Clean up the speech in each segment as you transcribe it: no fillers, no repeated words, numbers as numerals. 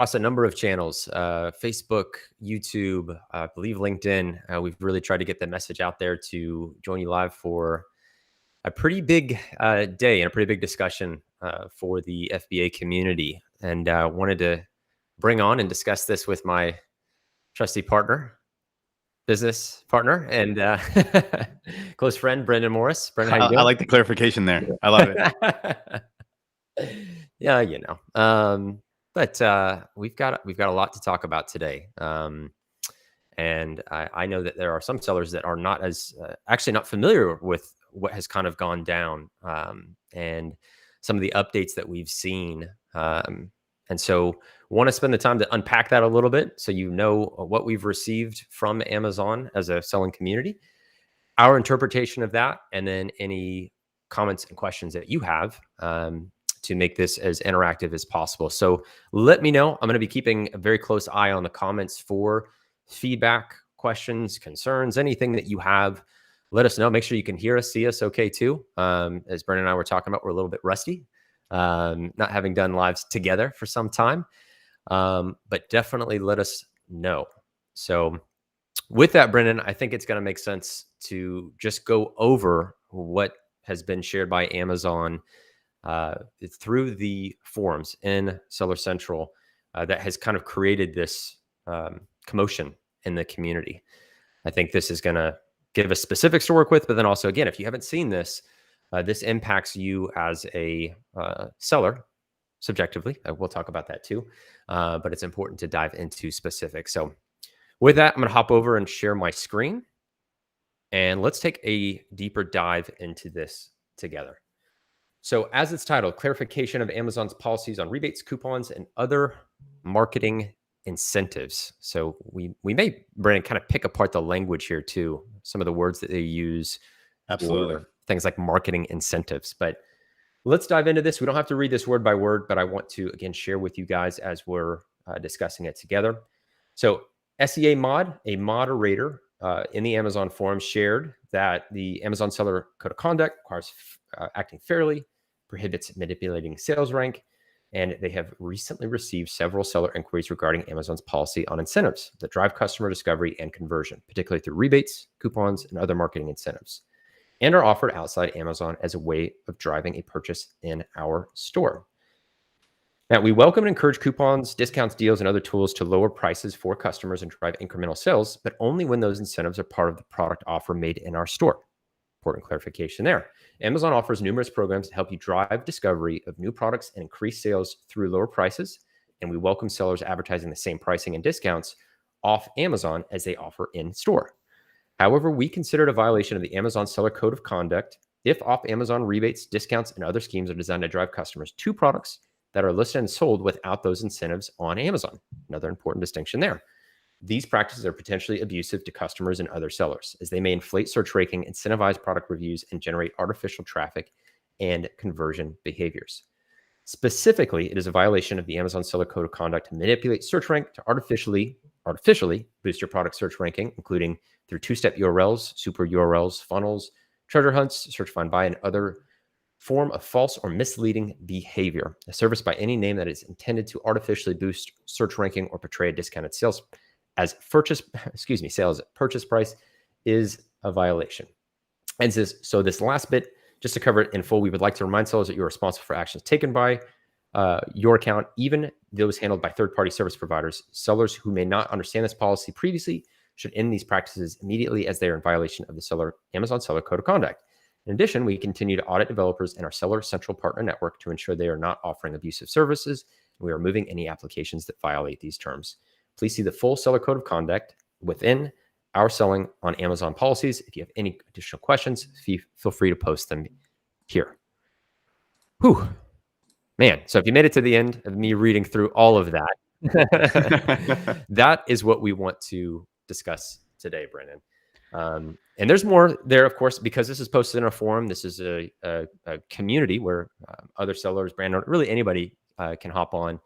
across a number of channels, Facebook, YouTube, I believe LinkedIn. We've really tried to get the message out there to join you live for a pretty big day and a pretty big discussion for the FBA community. And wanted to bring on and discuss this with my trusty partner, business partner, and close friend, Brendan Morris. Brendan, how you I doing? like the clarification there. I love it. Yeah, but we've got a lot to talk about today. And I know that there are some sellers that are not as actually not familiar with what has kind of gone down, and some of the updates that we've seen. And so want to spend the time to unpack that a little bit so you know what we've received from Amazon as a selling community, our interpretation of that, and then any comments and questions that you have, to make this as interactive as possible. So let me know. I'm going to be keeping a very close eye on the comments for feedback, questions, concerns, anything that you have. Let us know. Make sure you can hear us, see us okay too. As Brendan and I were talking about, we're a little bit rusty, not having done lives together for some time, but definitely let us know. So with that, Brendan, I think it's going to make sense to just go over what has been shared by Amazon through the forums in Seller Central that has kind of created this commotion in the community. I think this is going to give us specifics to work with, but then also, again, if you haven't seen this, this impacts you as a seller subjectively. We'll talk about that too, but it's important to dive into specifics. So with that, I'm going to hop over and share my screen, and let's take a deeper dive into this together. So as it's titled, clarification of Amazon's policies on rebates, coupons, and other marketing incentives. So we may, Brandon, kind of pick apart the language here too, some of the words that they use. Absolutely. For things like marketing incentives. But let's dive into this. We don't have to read this word by word, but I want to, again, share with you guys as we're discussing it together. So SEA Mod, a moderator in the Amazon forum, shared that the Amazon Seller Code of Conduct requires acting fairly, prohibits manipulating sales rank, and they have recently received several seller inquiries regarding Amazon's policy on incentives that drive customer discovery and conversion, particularly through rebates, coupons, and other marketing incentives, and are offered outside Amazon as a way of driving a purchase in our store. Now, we welcome and encourage coupons, discounts, deals, and other tools to lower prices for customers and drive incremental sales, but only when those incentives are part of the product offer made in our store. Important clarification there. Amazon offers numerous programs to help you drive discovery of new products and increase sales through lower prices, and we welcome sellers advertising the same pricing and discounts off Amazon as they offer in store. However, we consider it a violation of the Amazon Seller Code of Conduct if off Amazon rebates, discounts, and other schemes are designed to drive customers to products that are listed and sold without those incentives on Amazon. Another important distinction there. These practices are potentially abusive to customers and other sellers, as they may inflate search ranking, incentivize product reviews, and generate artificial traffic and conversion behaviors. Specifically, it is a violation of the Amazon Seller Code of Conduct to manipulate search rank to artificially boost your product search ranking, including through two-step URLs, super URLs, funnels, treasure hunts, search, find, buy, and other form of false or misleading behavior. A service by any name that is intended to artificially boost search ranking or portray a discounted sales at purchase price is a violation. And so this last bit, just to cover it in full, we would like to remind sellers that you're responsible for actions taken by your account, even those handled by third-party service providers. Sellers who may not understand this policy previously should end these practices immediately, as they are in violation of the Amazon Seller Code of Conduct. In addition, we continue to audit developers in our Seller Central Partner Network to ensure they are not offering abusive services, and we are removing any applications that violate these terms. Please see the full Seller Code of Conduct within our selling on Amazon policies. If you have any additional questions, feel free to post them here. Whew. Man, so if you made it to the end of me reading through all of that, that is what we want to discuss today, Brendan. And there's more there, of course, because this is posted in a forum. This is a community where other sellers, brand owners, really anybody can hop on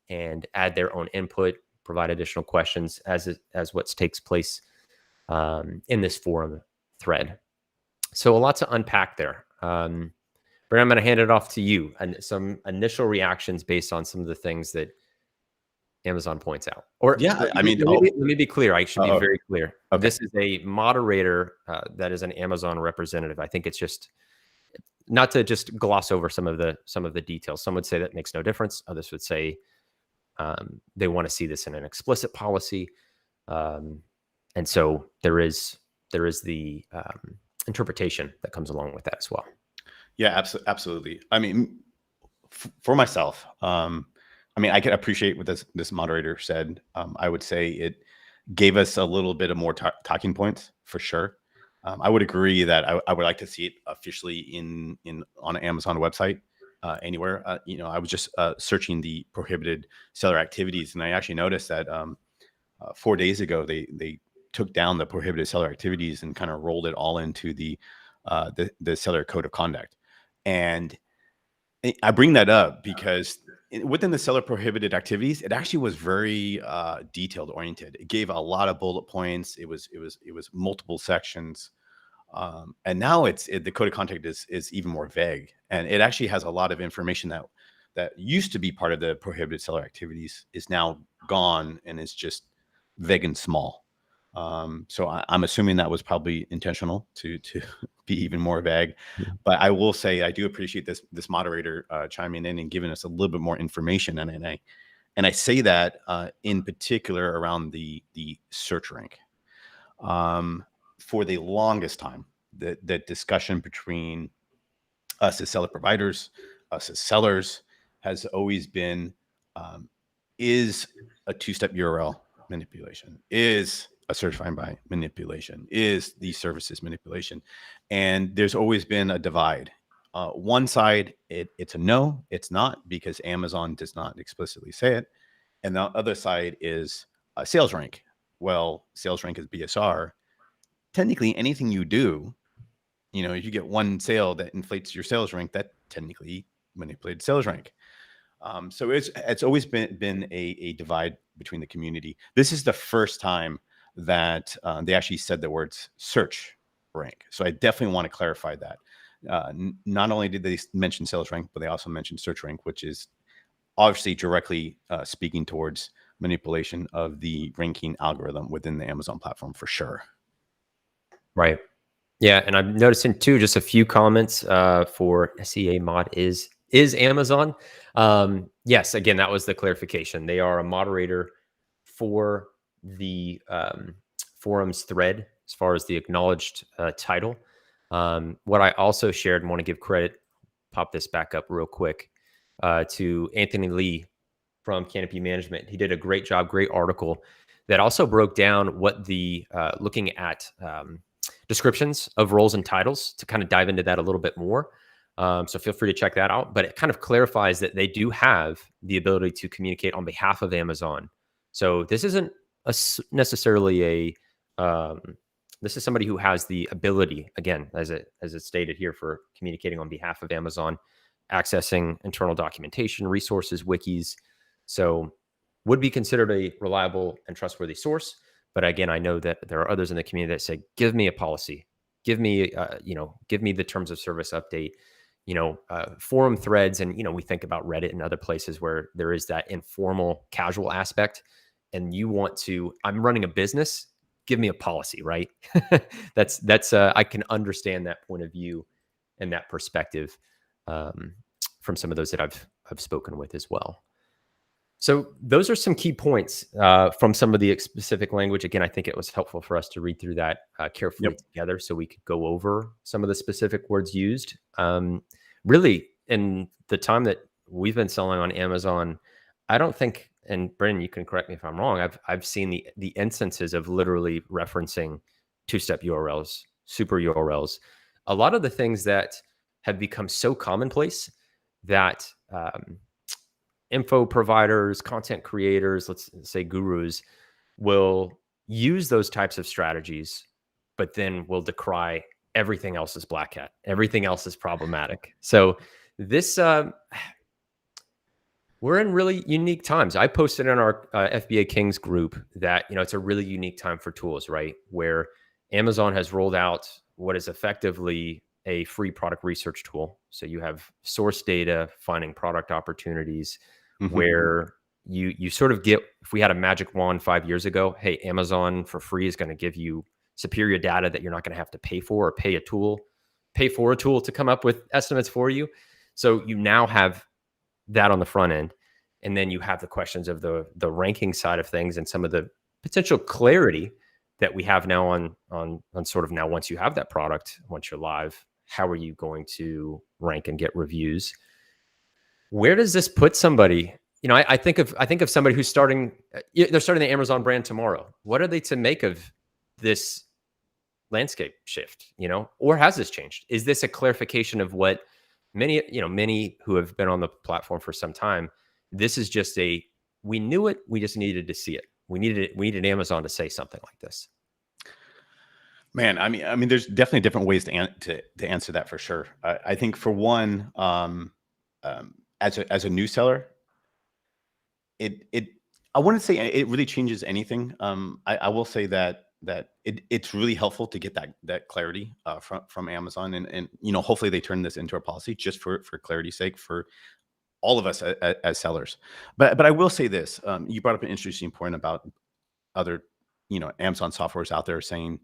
and add their own input, provide additional questions as what takes place in this forum thread. So a lot to unpack there. Brandon, I'm going to hand it off to you and some initial reactions based on some of the things that Amazon points out. Or Yeah, I mean, let me be clear. I should be oh, very clear. okay. This is a moderator that is an Amazon representative. I think it's just not to just gloss over some of the details. Some would say that makes no difference. Others would say they want to see this in an explicit policy. And so there is the interpretation that comes along with that as well. Yeah, absolutely. I mean, for myself, I mean, I can appreciate what this moderator said. I would say it gave us a little bit of more talking points for sure. I would agree that I would like to see it officially in on an Amazon website anywhere. I was just searching the prohibited seller activities, and I actually noticed that 4 days ago they took down the prohibited seller activities and kind of rolled it all into the seller code of conduct. And I bring that up because within the seller prohibited activities, it actually was very detailed oriented. It gave a lot of bullet points. It was multiple sections, and now the code of conduct is even more vague, and it actually has a lot of information that used to be part of the prohibited seller activities is now gone and is just vague and small. So I'm assuming that was probably intentional to be even more vague. But I will say I do appreciate this moderator chiming in and giving us a little bit more information, and I say that in particular around the search rank. For the longest time, the discussion between us as seller providers, us as sellers, has always been is a two-step URL manipulation, is a certifying by manipulation, is these services manipulation. And there's always been a divide. One side, it's a no, it's not, because Amazon does not explicitly say it. And the other side is a sales rank. Well, sales rank is BSR. Technically, anything you do, if you get one sale that inflates your sales rank, that technically manipulated sales rank. So it's always been a divide between the community. This is the first time that they actually said the words search rank. So I definitely want to clarify that. Not only did they mention sales rank, but they also mentioned search rank, which is obviously directly speaking towards manipulation of the ranking algorithm within the Amazon platform for sure. Right. Yeah, and I'm noticing too just a few comments for SEA mod is Amazon. Yes, again, that was the clarification. They are a moderator for the forums thread as far as the acknowledged title. What I also shared and want to give credit, pop this back up real quick, to Anthony Lee from Canopy Management. He did a great job, great article that also broke down what the looking at descriptions of roles and titles to kind of dive into that a little bit more. So feel free to check that out. But it kind of clarifies that they do have the ability to communicate on behalf of Amazon. So this isn't necessarily this is somebody who has the ability, again, as it's stated here, for communicating on behalf of Amazon, accessing internal documentation, resources, wikis. So would be considered a reliable and trustworthy source. But again, I know that there are others in the community that say, give me a policy, give me, give me the terms of service update, forum threads. And, we think about Reddit and other places where there is that informal, casual aspect. And you want to, I'm running a business, give me a policy, right? that's I can understand that point of view and that perspective from some of those that I've spoken with as well. So those are some key points from some of the specific language. Again, I think it was helpful for us to read through that carefully together so we could go over some of the specific words used. Really, in the time that we've been selling on Amazon, I don't think, and Brendan, you can correct me if I'm wrong, I've seen the instances of literally referencing two-step URLs, super URLs. A lot of the things that have become so commonplace that info providers, content creators, let's say gurus, will use those types of strategies, but then will decry everything else as black hat. Everything else is problematic. So this, we're in really unique times. I posted in our FBA Kings group that, it's a really unique time for tools, right? Where Amazon has rolled out what is effectively a free product research tool. So you have source data, finding product opportunities, where you sort of get, if we had a magic wand 5 years ago, hey, Amazon for free is going to give you superior data that you're not going to have to pay for, or pay for a tool to come up with estimates for you. So you now have that on the front end. And then you have the questions of the ranking side of things and some of the potential clarity that we have now on sort of now, once you have that product, once you're live, how are you going to rank and get reviews? Where does this put somebody? I think of somebody who's starting, they're starting the Amazon brand tomorrow. What are they to make of this landscape shift, or has this changed? Is this a clarification of what many who have been on the platform for some time, this is just we knew it, we just needed to see it. We needed Amazon to say something like this. Man, I mean, there's definitely different ways to answer that for sure. I think for one, as a new seller, I wouldn't say it really changes anything. I will say that it's really helpful to get that clarity from Amazon, and hopefully they turn this into a policy just for clarity's sake for all of us as sellers. But I will say this: you brought up an interesting point about other Amazon softwares out there saying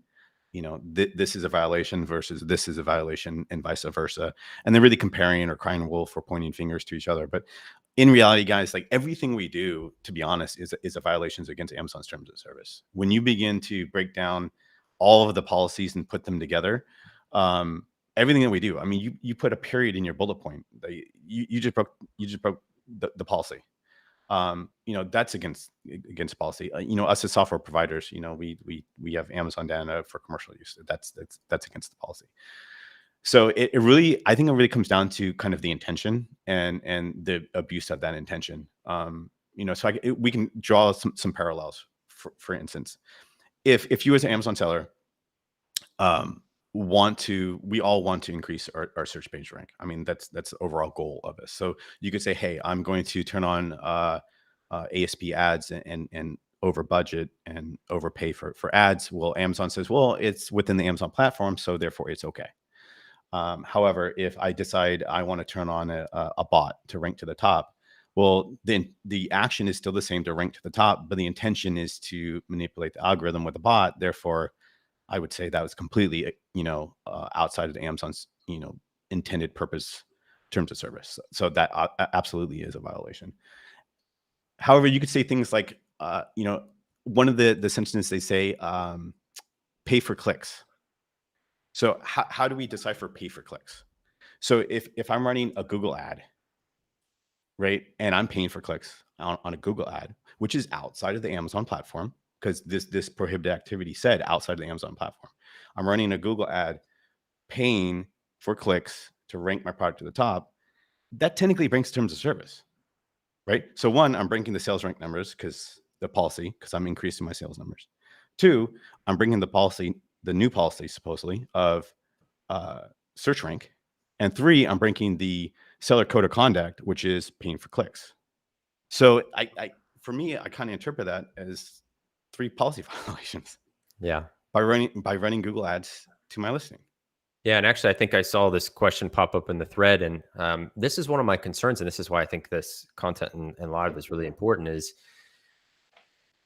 this is a violation versus this is a violation, and vice versa, and they're really comparing or crying wolf or pointing fingers to each other. But in reality, guys, like everything we do, to be honest, is a violations against Amazon's terms of service. When you begin to break down all of the policies and put them together, everything that we do, I mean, you put a period in your bullet point. You just broke the policy. That's against policy. Us as software providers, we have Amazon data for commercial use. That's against the policy. So I think it really comes down to kind of the intention and the abuse of that intention. So we can draw some parallels. For instance, if you as an Amazon seller we all want to increase our search page rank. I mean, that's the overall goal of it. So you could say, hey, I'm going to turn on ASP ads and over budget and overpay for ads. Well, Amazon says, well, it's within the Amazon platform, so therefore it's okay. However, if I decide I want to turn on a bot to rank to the top, well, then the action is still the same to rank to the top, but the intention is to manipulate the algorithm with a bot. Therefore, I would say that was completely, outside of the Amazon's, intended purpose, terms of service. So that absolutely is a violation. However, you could say things like, one of the sentences they say, pay for clicks. So how do we decipher pay for clicks? So if I'm running a Google ad, right, and I'm paying for clicks on a Google ad, which is outside of the Amazon platform, because this prohibited activity said outside of the Amazon platform, I'm running a Google ad, paying for clicks to rank my product to the top. That technically breaks terms of service, right? So one, I'm breaking the sales rank numbers because I'm increasing my sales numbers. Two, I'm bringing the new policy supposedly of search rank. And three, I'm breaking the seller code of conduct, which is paying for clicks. So for me, I kind of interpret that as 3 policy violations. Yeah. By running Google ads to my listing. Yeah. And actually, I think I saw this question pop up in the thread. And this is one of my concerns. And this is why I think this content and live is really important, is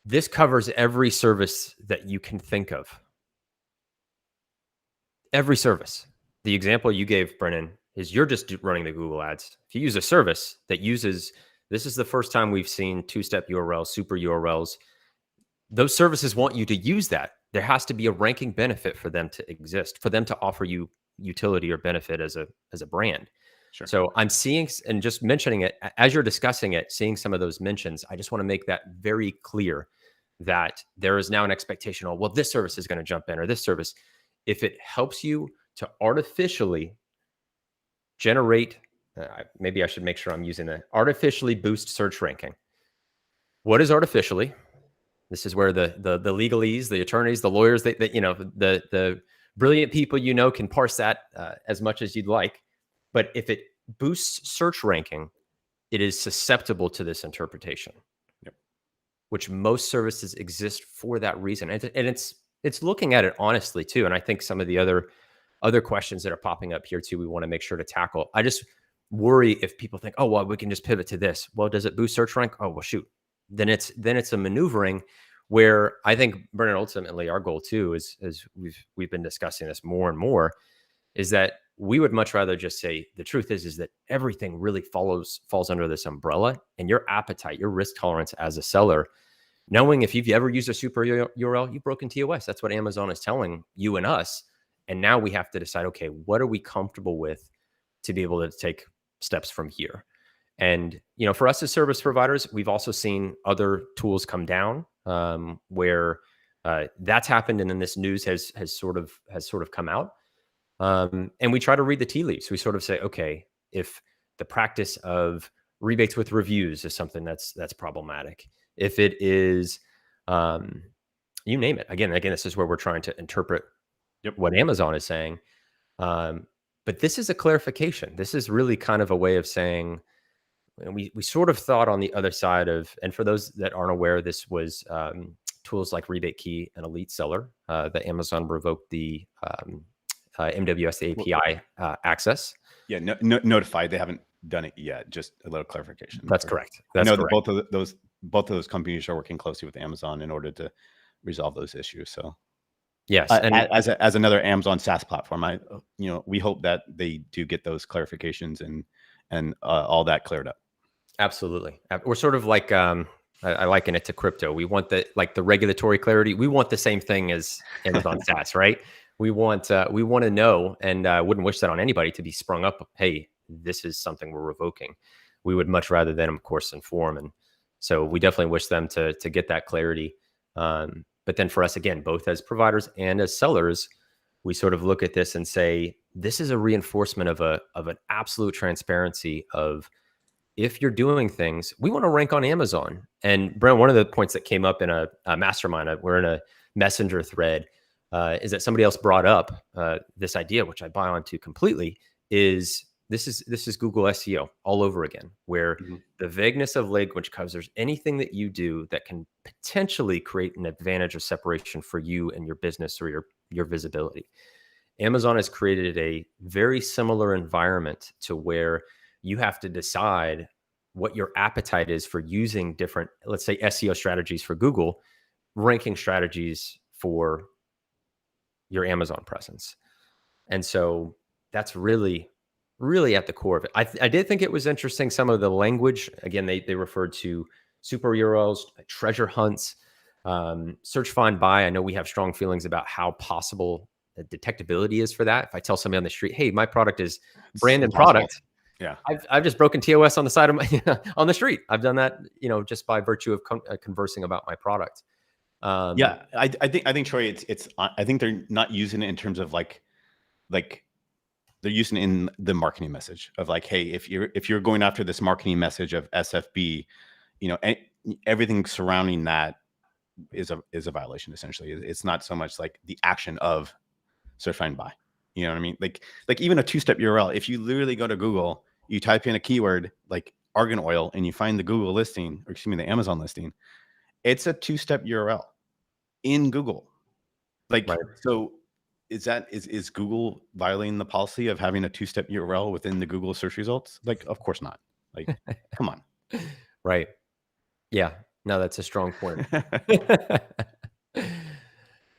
this covers every service that you can think of. Every service. The example you gave, Brennan, is you're just running the Google ads. If you use a service that uses, this is the first time we've seen 2-step URLs, super URLs. Those services want you to use that. There has to be a ranking benefit for them to exist, for them to offer you utility or benefit as a brand. Sure. So I'm seeing, and just mentioning it as you're discussing it, seeing some of those mentions, I just want to make that very clear that there is now an expectation, oh, well, this service is going to jump in, or this service. If it helps you to artificially generate, maybe I should make sure I'm using that, artificially boost search ranking. What is artificially? This is where the legalese, the attorneys, the lawyers, the brilliant people can parse that as much as you'd like. But if it boosts search ranking, it is susceptible to this interpretation, yep, which most services exist for that reason. And it's looking at it honestly too. And I think some of the other questions that are popping up here too, we want to make sure to tackle. I just worry if people think, oh, well, we can just pivot to this. Well, does it boost search rank? Oh, well, shoot. then it's a maneuvering where I think, Brennan, ultimately our goal too is, as we've been discussing this more and more, is that we would much rather just say the truth is that everything really falls under this umbrella, and your appetite, your risk tolerance as a seller, knowing if you've ever used a super URL, you've broken TOS. That's what Amazon is telling you and us. And now we have to decide, okay, what are we comfortable with to be able to take steps from here? And, for us as service providers, we've also seen other tools come down, where that's happened. And then this news has sort of come out. And we try to read the tea leaves. We sort of say, okay, if the practice of rebates with reviews is something that's problematic, if it is, you name it. Again, this is where we're trying to interpret what Amazon is saying. But this is a clarification. This is really kind of a way of saying, and we sort of thought on the other side of, and for those that aren't aware, this was tools like Rebate Key and Elite Seller that Amazon revoked the MWS, the API access. Yeah, notified. They haven't done it yet. Just a little clarification. That's correct. I know that both of those companies are working closely with Amazon in order to resolve those issues. So yes, and as another Amazon SaaS platform, we hope that they do get those clarifications and all that cleared up. Absolutely. We're sort of like, I liken it to crypto. We want the regulatory clarity. We want the same thing as Amazon SaaS, right? We want to know, and wouldn't wish that on anybody, to be sprung up. Hey, this is something we're revoking. We would much rather them, of course, inform. And so we definitely wish them to get that clarity. But then for us, again, both as providers and as sellers, we sort of look at this and say, this is a reinforcement of an absolute transparency of, if you're doing things, we want to rank on Amazon. And Brent, one of the points that came up in a mastermind, we're in a messenger thread, is that somebody else brought up this idea, which I buy onto completely, is this is Google SEO all over again, where the vagueness of language covers anything that you do that can potentially create an advantage or separation for you and your business or your visibility. Amazon has created a very similar environment to where you have to decide what your appetite is for using different, let's say, SEO strategies for Google, ranking strategies for your Amazon presence. And so that's really, really at the core of it. I did think it was interesting, some of the language. Again, they referred to super URLs, treasure hunts, search, find, buy. I know we have strong feelings about how possible the detectability is for that. If I tell somebody on the street, hey, my product is branded product. Yeah, I've just broken TOS on the side of my on the street. I've done that, just by virtue of conversing about my product. Yeah, I think Troy, it's I think they're not using it in terms of like they're using it in the marketing message of like, hey, if you're going after this marketing message of SFB, everything surrounding that is a violation. Essentially, it's not so much like the action of search, find, buy. You know what I mean? Like even a two-step URL. If you literally go to Google, you type in a keyword like argan oil, and you find the Google listing, or excuse me, the Amazon listing, it's a two-step URL in Google. Like, right. So is Google violating the policy of having a two-step URL within the Google search results? Like, of course not. Like, come on. Right. Yeah. No, that's a strong point.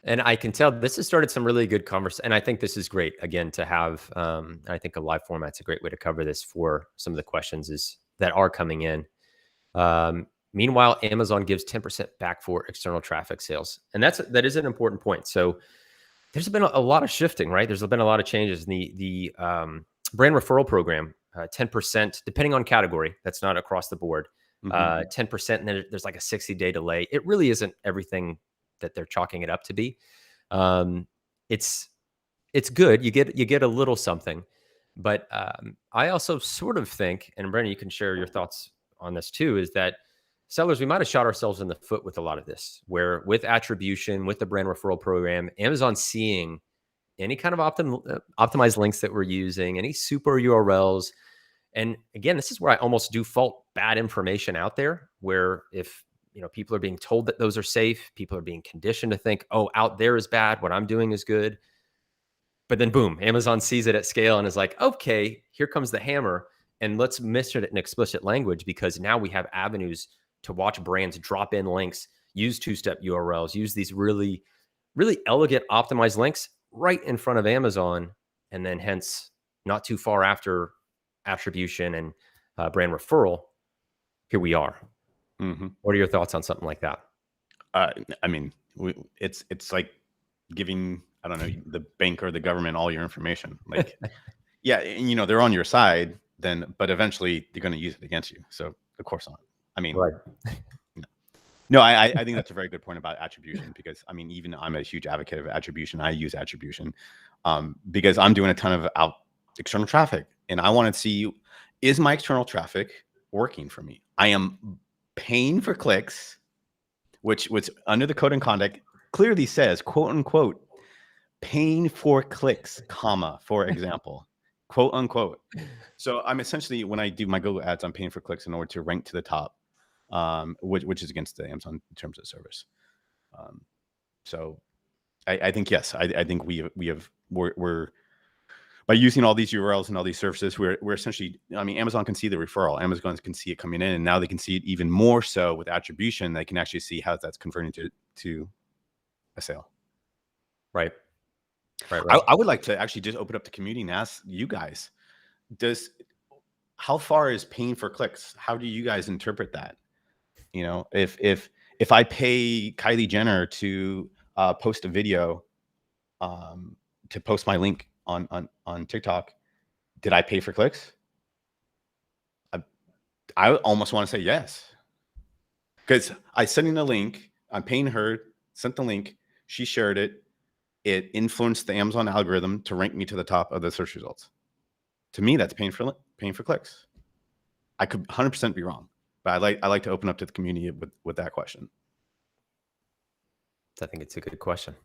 And I can tell this has started some really good conversation. And I think this is great, again, to have. I think a live format's a great way to cover this for some of the questions that are coming in. Meanwhile, Amazon gives 10% back for external traffic sales. And that is an important point. So there's been a lot of shifting, right? There's been a lot of changes in the brand referral program, 10%, depending on category. That's not across the board. 10%, and then there's like a 60-day delay. It really isn't everything that they're chalking it up to be. It's good. You get a little something, but I also sort of think, and Brennan, you can share your thoughts on this too, is that sellers, we might have shot ourselves in the foot with a lot of this, where with attribution, with the brand referral program, Amazon seeing any kind of optimized links that we're using, any super URLs. And again, this is where I almost do fault bad information out there, where if people are being told that those are safe, people are being conditioned to think, oh, out there is bad, what I'm doing is good. But then boom, Amazon sees it at scale and is like, okay, here comes the hammer, and let's mention it in explicit language, because now we have avenues to watch brands drop in links, use two-step URLs, use these really, really elegant optimized links right in front of Amazon, and then hence not too far after attribution and brand referral, here we are. Mm-hmm. What are your thoughts on something like that? I mean, it's like giving, I don't know, the bank or the government all your information. Like, yeah, and, you know, they're on your side then, but eventually they're going to use it against you. So of course not. I mean, Right. no, I think that's a very good point about attribution, because I mean, even I'm a huge advocate of attribution. I use attribution because I'm doing a ton of external traffic, and I want to see, is my external traffic working for me? I am paying for clicks, which under the code and conduct clearly says, quote unquote, paying for clicks, comma, for example, quote unquote. So I'm essentially, when I do my Google ads, I'm paying for clicks in order to rank to the top, which is against the Amazon terms of service. So I think, yes, I think we're by using all these URLs and all these services, we're essentially, I mean, Amazon can see the referral, Amazon can see it coming in, and now they can see it even more so with attribution. They can actually see how that's converting to a sale. Right. Right. I would like to actually just open up the community and ask you guys, how far is paying for clicks? How do you guys interpret that? You know, if I pay Kylie Jenner to post a video, to post my link on TikTok, did I pay for clicks? I almost want to say yes, because I sent in a link, I'm paying her, sent the link, she shared it, it influenced the Amazon algorithm to rank me to the top of the search results. To me, that's paying for clicks. I could 100% be wrong, but I like to open up to the community with that question. I think it's a good question.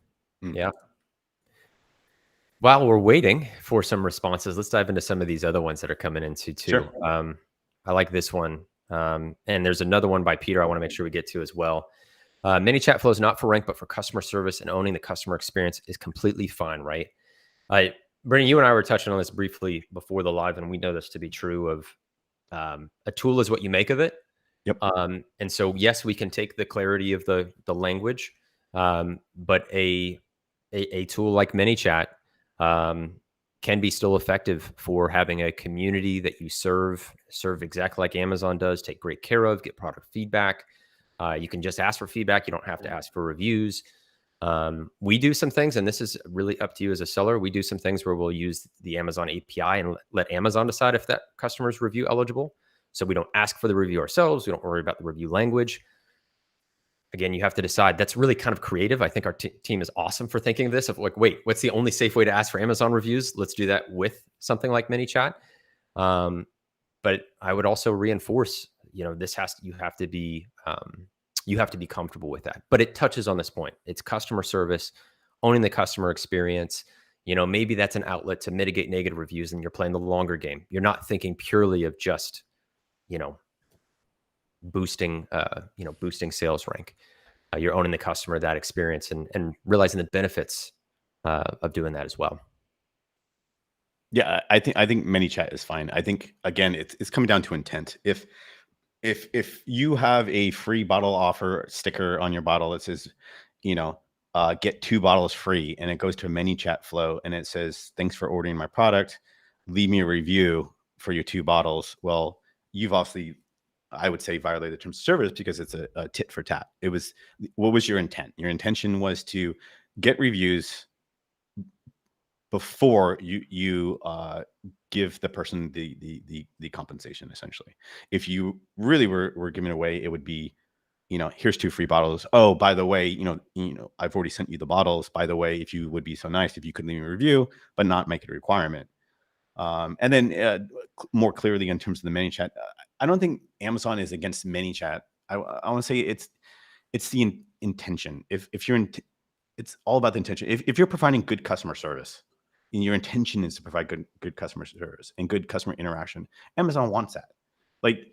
Yeah. While we're waiting for some responses, let's dive into some of these other ones that are coming into too. Sure. I like this one. And there's another one by Peter I want to make sure we get to as well. ManyChat flow is not for rank, but for customer service, and owning the customer experience is completely fine, right? Brittany, you and I were touching on this briefly before the live, and we know this to be true of a tool is what you make of it. Yep. And so, yes, we can take the clarity of the language, but a tool like ManyChat can be still effective for having a community that you serve exactly like Amazon does, take great care of, get product feedback. You can just ask for feedback. You don't have to ask for reviews. We do some things, and this is really up to you as a seller. We do some things where we'll use the Amazon API and let Amazon decide if that customer is review eligible. So we don't ask for the review ourselves. We don't worry about the review language. Again, you have to decide. That's really kind of creative. I think our team is awesome for thinking of this, of like, wait, what's the only safe way to ask for Amazon reviews? Let's do that with something like ManyChat. But I would also reinforce, you know, you have to be comfortable with that. But it touches on this point. It's customer service, owning the customer experience. You know, maybe that's an outlet to mitigate negative reviews, and you're playing the longer game. You're not thinking purely of just, you know, boosting sales rank. You're owning the customer, that experience, and realizing the benefits of doing that as well. Yeah, I think ManyChat is fine. I think, again, it's coming down to intent. If you have a free bottle offer sticker on your bottle that says, you know, get 2 bottles free, and it goes to a ManyChat flow and it says, thanks for ordering my product, leave me a review for your 2 bottles. Well, you've obviously, I would say, violated the terms of service, because it's a tit for tat. What was your intent? Your intention was to get reviews before you give the person the compensation, essentially. If you really were giving away, it would be, you know, here's 2 free bottles. Oh, by the way, you know, I've already sent you the bottles. By the way, if you would be so nice, if you could leave me a review, but not make it a requirement. And then more clearly, in terms of the ManyChat, I don't think Amazon is against ManyChat. I want to say it's the intention. If you're it's all about the intention. If you're providing good customer service, and your intention is to provide good customer service and good customer interaction, Amazon wants that. Like,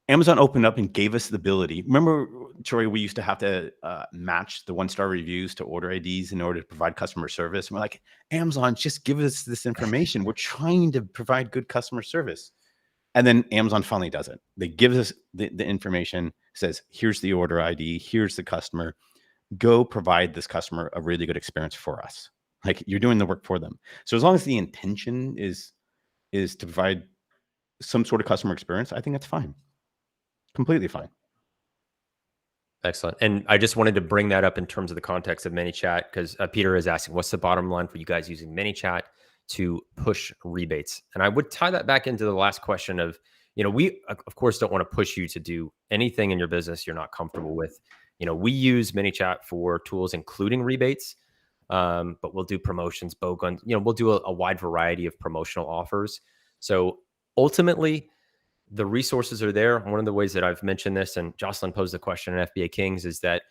Amazon opened up and gave us the ability. Remember, Troy, we used to have to match the 1-star reviews to order IDs in order to provide customer service. And we're like, Amazon, just give us this information. We're trying to provide good customer service. And then Amazon finally does it. They give us the information. says, here's the order ID, here's the customer, go provide this customer a really good experience for us. Like, you're doing the work for them. So as long as the intention is to provide some sort of customer experience, I think that's fine. Completely fine. Excellent. And I just wanted to bring that up in terms of the context of ManyChat, because Peter is asking, what's the bottom line for you guys using ManyChat to push rebates? And I would tie that back into the last question of, we of course don't want to push you to do anything in your business you're not comfortable with. We use ManyChat for tools, including rebates, but we'll do promotions, BOGO, we'll do a wide variety of promotional offers. So ultimately, the resources are there. One of the ways that I've mentioned this, and Jocelyn posed the question in FBA Kings, is that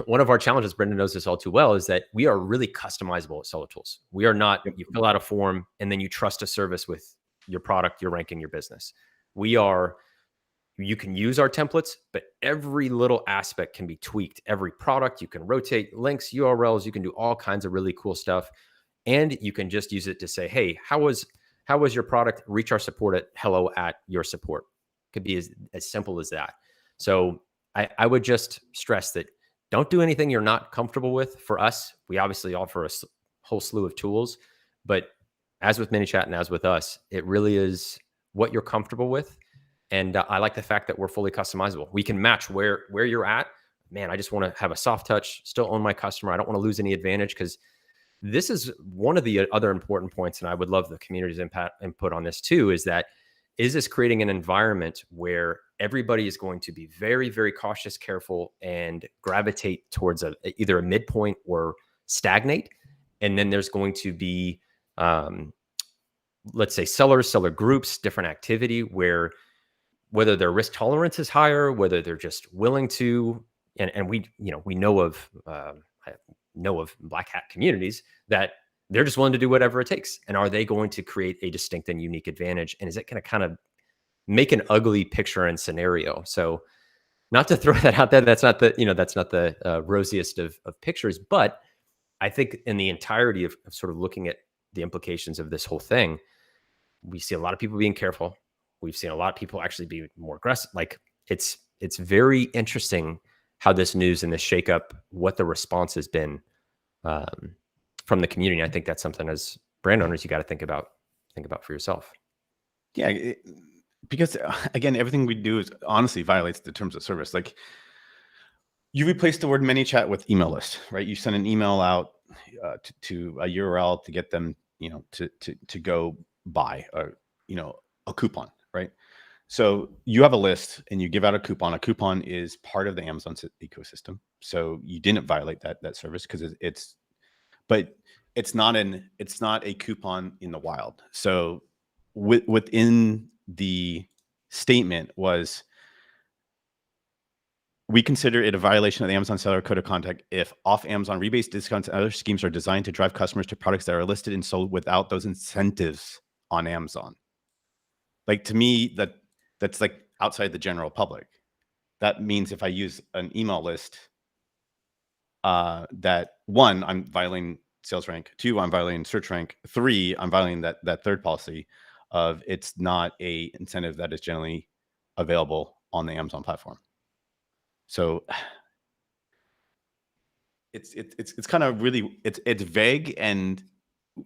one of our challenges, Brendan knows this all too well, is that we are really customizable at Seller Tools. We are not, you fill out a form and then you trust a service with your product, your ranking, your business. We are, you can use our templates, but every little aspect can be tweaked. Every product, you can rotate links, URLs, you can do all kinds of really cool stuff. And you can just use it to say, hey, how was your product? Reach our support at hello@yoursupport. Could be as simple as that. So I would just stress that don't do anything you're not comfortable with. For us, we obviously offer a whole slew of tools, but as with ManyChat and as with us, it really is what you're comfortable with. And I like the fact that we're fully customizable. We can match where you're at. Man, I just want to have a soft touch, still own my customer. I don't want to lose any advantage, because this is one of the other important points, and I would love the community's input on this too, is this creating an environment where everybody is going to be very, very cautious, careful, and gravitate towards either a midpoint or stagnate. And then there's going to be, let's say, seller groups, different activity, where whether their risk tolerance is higher, whether they're just willing to, and we know of black hat communities that they're just willing to do whatever it takes. And are they going to create a distinct and unique advantage? And is it going to kind of make an ugly picture and scenario? So, not to throw that out there, that's not the rosiest of pictures, but I think in the entirety of sort of looking at the implications of this whole thing, we see a lot of people being careful. We've seen a lot of people actually be more aggressive. Like, it's very interesting how this news and this shakeup, what the response has been from the community. I think that's something as brand owners, you got to think about for yourself. Yeah, because again, everything we do is honestly violates the terms of service. Like, you replace the word ManyChat with email list, right? You send an email out to a URL to get them, to go buy a coupon, right? So you have a list and you give out a coupon. A coupon is part of the Amazon ecosystem. So you didn't violate that service, because but it's not a coupon in the wild. So within the statement was, we consider it a violation of the Amazon Seller Code of Conduct if off Amazon rebates, discounts, and other schemes are designed to drive customers to products that are listed and sold without those incentives on Amazon. Like, to me, that's like outside the general public. That means if I use an email list, that 1, I'm violating sales rank. 2, I'm violating search rank. 3, I'm violating that third policy of it's not a incentive that is generally available on the Amazon platform. So it's kind of really, it's vague, and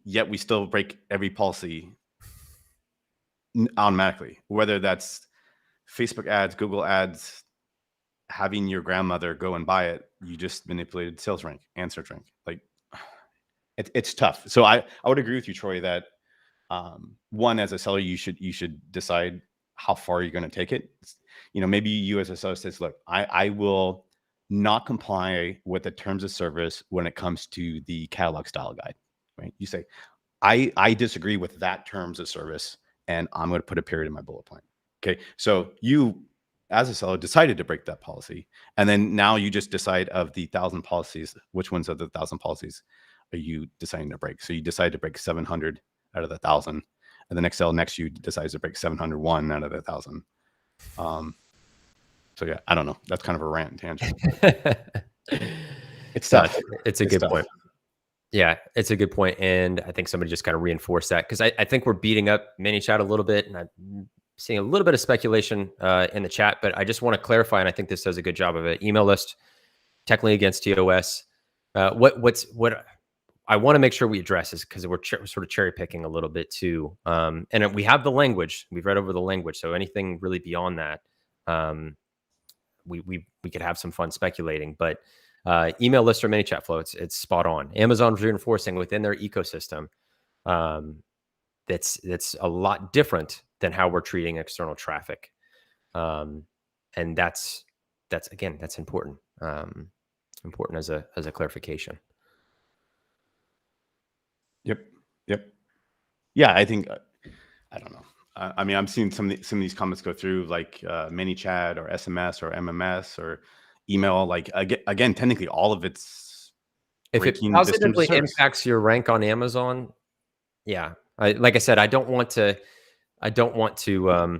yet we still break every policy automatically, whether that's Facebook ads, Google ads, having your grandmother go and buy it. You just manipulated sales rank and search rank. Like, it's tough. So I would agree with you, Troy, that one, as a seller, you should decide how far you're going to take it. Maybe you as a seller says, look, I will not comply with the terms of service when it comes to the catalog style guide, right? You say, I disagree with that terms of service, and I'm going to put a period in my bullet point. Okay. So you, as a seller, decided to break that policy. And then now you just decide, of the 1,000 policies, which ones of the 1,000 policies are you deciding to break? So you decide to break 700 out of the 1,000. And the next seller next to you decides to break 701 out of the 1,000. So yeah, I don't know. That's kind of a rant and tangent. It's tough. It's a good point. Yeah, it's a good point. And I think somebody just kind of reinforced that, because I think we're beating up ManyChat a little bit. And seeing a little bit of speculation in the chat, but I just want to clarify, and I think this does a good job of it. Email list, technically against TOS. What I want to make sure we address is because we're sort of cherry picking a little bit too, and we have the language. We've read over the language, so anything really beyond that, we could have some fun speculating. But email list or ManyChat flow, it's spot on. Amazon's reinforcing within their ecosystem. That's a lot different than how we're treating external traffic, and that's again, that's important. Important as a clarification. Yep. Yeah, I think I don't know. I mean, I'm seeing some of these comments go through, like ManyChat or SMS or MMS or email. Like again, technically, all of it's If it breaking this terms of positively service. impacts your rank on Amazon, yeah. Like I said, I don't want to. I don't want to. I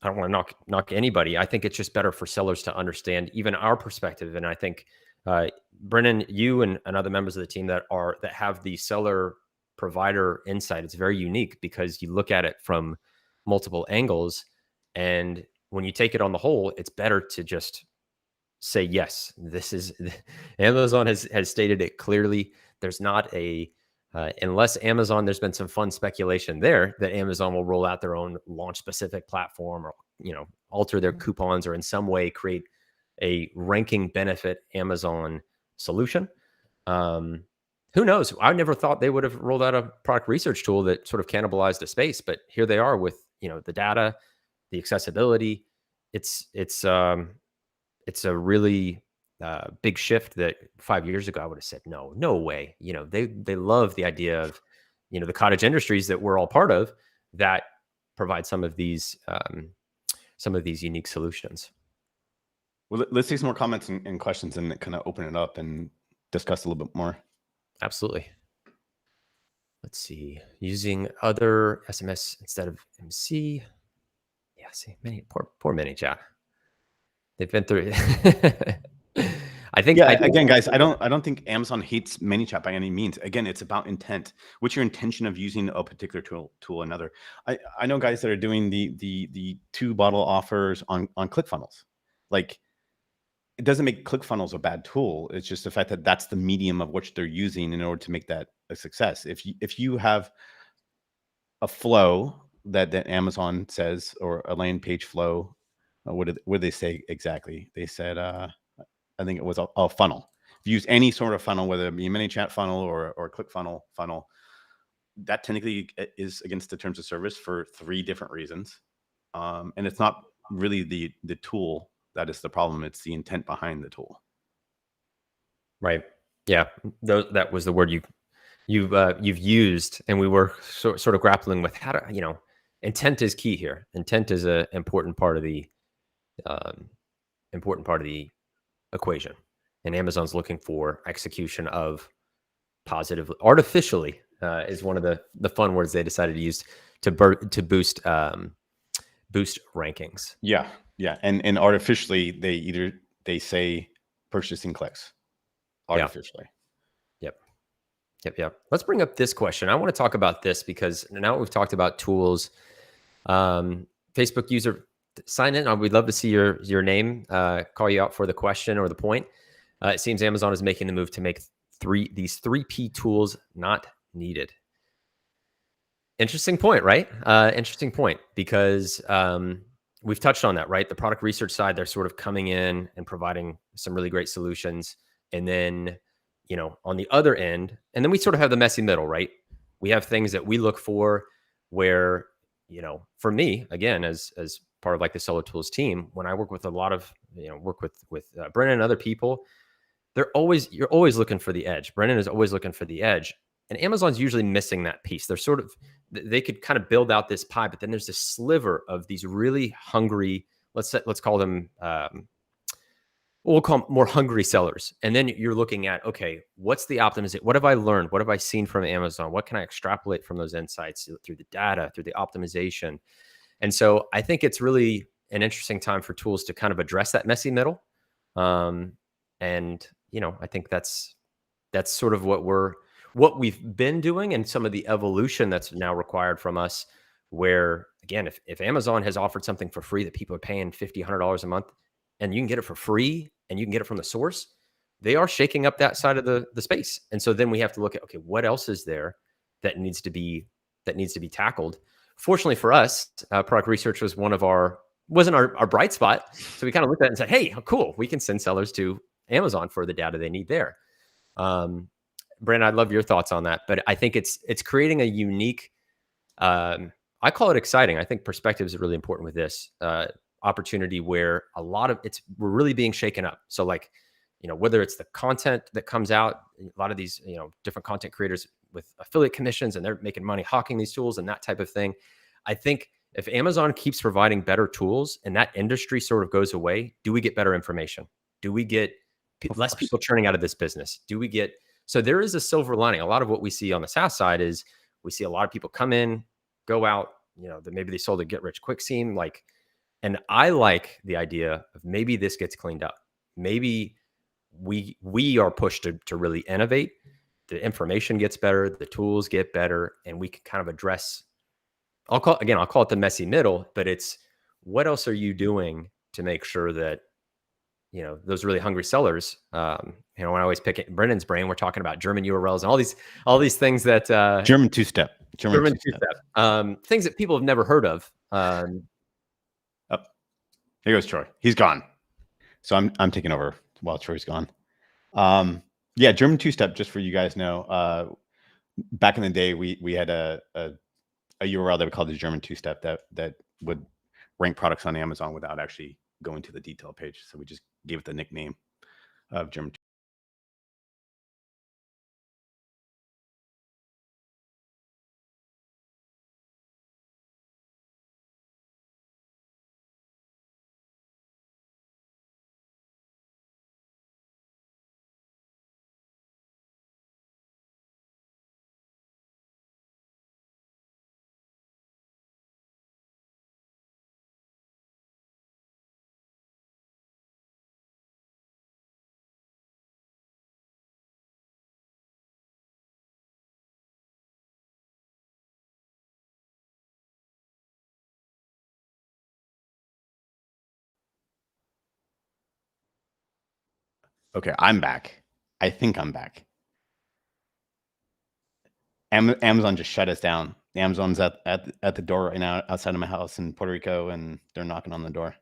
don't want to knock anybody. I think it's just better for sellers to understand even our perspective. And I think, Brennan, you and other members of the team that have the seller provider insight, it's very unique because you look at it from multiple angles. And when you take it on the whole, it's better to just say, yes, this is Amazon has stated it clearly. There's not a unless Amazon, there's been some fun speculation there that Amazon will roll out their own launch specific platform, or alter their coupons, or in some way create a ranking benefit Amazon solution. Who knows? I never thought they would have rolled out a product research tool that sort of cannibalized a space, but here they are with the data, the accessibility. It's a really big shift that 5 years ago I would have said, no way. They love the idea of the cottage industries that we're all part of that provide some of these unique solutions. Well, let's take some more comments and questions and kind of open it up and discuss a little bit more. Absolutely. Let's see. Using other SMS instead of MC. Yeah, see, poor ManyChat. They've been through it. I think again, guys, I don't think Amazon hates ManyChat by any means. Again, it's about intent. What's your intention of using a particular tool or another? I know guys that are doing the 2 bottle offers on ClickFunnels. Like, it doesn't make ClickFunnels a bad tool. It's just the fact that that's the medium of which they're using in order to make that a success. If you have a flow that Amazon says, or a landing page flow, what did they say exactly? They said, I think it was a funnel. If you use any sort of funnel, whether it be a ManyChat funnel or a ClickFunnels funnel, that technically is against the terms of service for 3 different reasons. And it's not really the tool that is the problem. It's the intent behind the tool. Right. Yeah. That was the word you've used, and we were sort of grappling with how to, intent is key here. Intent is an important part of the equation, and Amazon's looking for execution of positive artificially is one of the fun words they decided to use to boost rankings. Yeah. And artificially, they say purchasing clicks artificially. Yep. Let's bring up this question. I want to talk about this because now we've talked about tools. Facebook user sign in. We'd love to see your name, call you out for the question or the point. It seems Amazon is making the move to make these 3P tools not needed. Interesting point, right? Interesting point, because we've touched on that, right? The product research side, they're sort of coming in and providing some really great solutions. And then, on the other end, and then we sort of have the messy middle, right? We have things that we look for where, for me, again, as part of like the Seller Tools team, when I work with a lot of, work with Brennan and other people, you're always looking for the edge. Brennan is always looking for the edge. And Amazon's usually missing that piece. They're they could kind of build out this pie, but then there's this sliver of these really hungry, let's call them, we'll call them more hungry sellers. And then you're looking at, okay, what's the optimization? What have I learned? What have I seen from Amazon? What can I extrapolate from those insights through the data, through the optimization? And so I think it's really an interesting time for tools to kind of address that messy middle. And, I think that's sort of what we've been doing, and some of the evolution that's now required from us, where again, if Amazon has offered something for free that people are paying $50, $100 a month, and you can get it for free and you can get it from the source, they are shaking up that side of the space. And so then we have to look at, okay, what else is there that needs to be tackled? Fortunately for us, product research was wasn't our bright spot. So we kind of looked at it and said, hey, cool, we can send sellers to Amazon for the data they need there. Brandon, I'd love your thoughts on that, but I think it's creating a unique, I call it exciting. I think perspective is really important with this opportunity where we're really being shaken up. So like, whether it's the content that comes out, a lot of these, different content creators with affiliate commissions and they're making money hawking these tools and that type of thing. I think if Amazon keeps providing better tools and that industry sort of goes away, do we get better information? Do we get less people churning out of this business? So there is a silver lining. A lot of what we see on the SaaS side is we see a lot of people come in, go out, that maybe they sold a get rich quick scheme. And I like the idea of maybe this gets cleaned up. Maybe we are pushed to really innovate. The information gets better, the tools get better, and we can kind of address, I'll call it the messy middle, but it's what else are you doing to make sure that, those really hungry sellers, when I always pick at Brendan's brain, we're talking about German URLs and all these things that, German two-step, things that people have never heard of. Oh, here goes Troy. He's gone. So I'm taking over while Troy's gone. Yeah, German two-step, just for you guys know, back in the day, we had a URL that we called the German two-step that would rank products on Amazon without actually going to the detail page. So we just gave it the nickname of German. Okay, I'm back. I think I'm back. Amazon just shut us down. Amazon's at the door right now outside of my house in Puerto Rico, and they're knocking on the door.